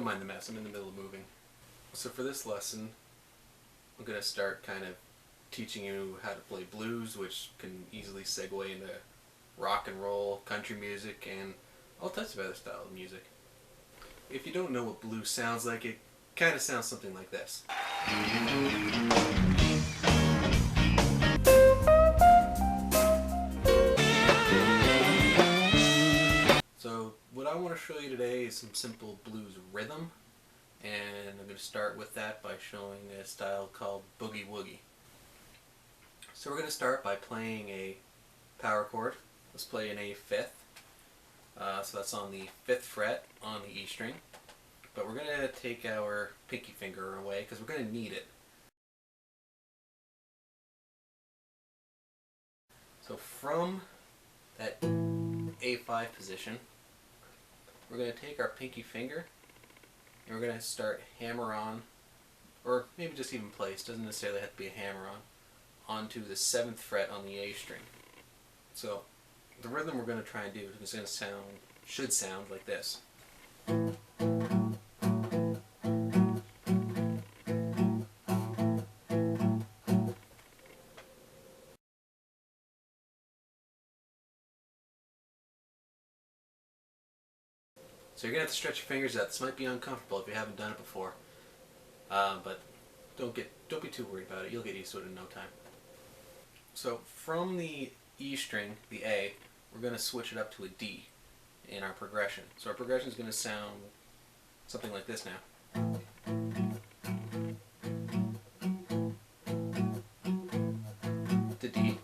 don't mind the mess, I'm in the middle of moving. So for this lesson, I'm going to start kind of teaching you how to play blues, which can easily segue into rock and roll, country music, and all types of other style of music. If you don't know what blues sounds like, it kind of sounds something like this. So what I want to show you today is some simple blues rhythm, and I'm going to start with that by showing a style called boogie woogie. So we're going to start by playing a power chord. Let's play an A fifth. So that's on the 5th fret on the E string. But we're going to take our pinky finger away because we're going to need it. So from that A5 position, we're going to take our pinky finger and we're going to start hammer on, or maybe just even place, doesn't necessarily have to be a hammer on, onto the 7th fret on the A string. So the rhythm we're going to try and do is going to should sound like this. So you're going to have to stretch your fingers out. This might be uncomfortable if you haven't done it before, but don't be too worried about it. You'll get used to it in no time. So from the E string, the A, we're going to switch it up to a D in our progression. So our progression is going to sound something like this now. To D.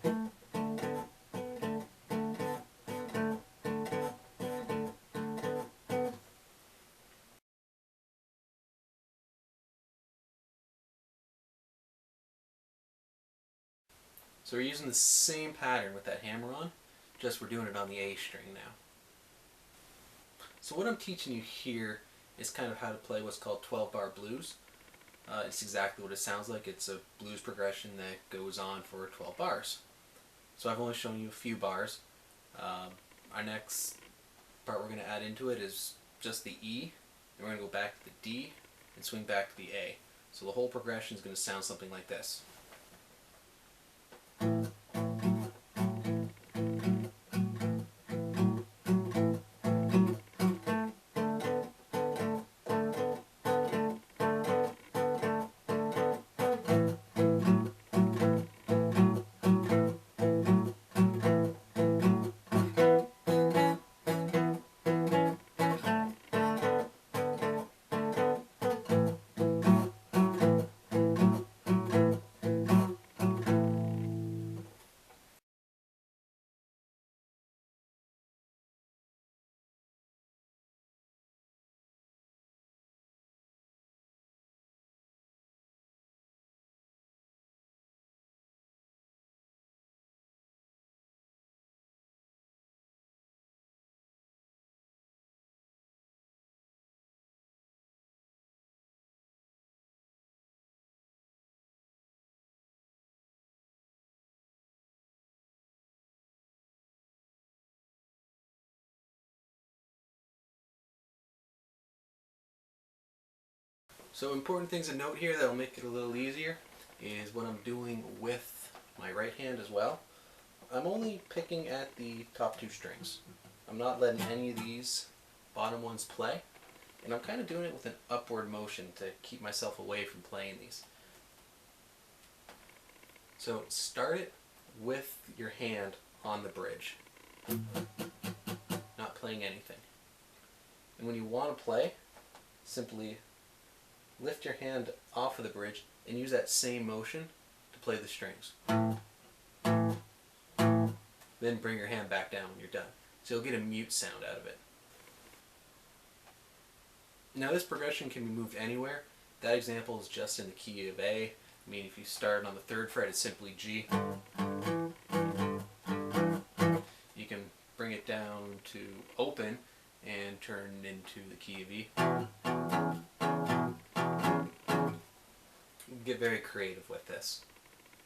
So we're using the same pattern with that hammer on, just we're doing it on the A string now. So what I'm teaching you here is kind of how to play what's called 12-bar blues. It's exactly what it sounds like. It's a blues progression that goes on for 12 bars. So I've only shown you a few bars. Our next part we're going to add into it is just the E, and we're going to go back to the D and swing back to the A. So the whole progression is going to sound something like this. So important things to note here that will make it a little easier is what I'm doing with my right hand as well. I'm only picking at the top 2 strings. I'm not letting any of these bottom ones play, and I'm kind of doing it with an upward motion to keep myself away from playing these. So start it with your hand on the bridge, not playing anything. And when you want to play, simply lift your hand off of the bridge and use that same motion to play the strings. Then bring your hand back down when you're done. So you'll get a mute sound out of it. Now this progression can be moved anywhere. That example is just in the key of A. I mean, if you start on the 3rd fret, it's simply G. You can bring it down to open and turn into the key of E. Get very creative with this.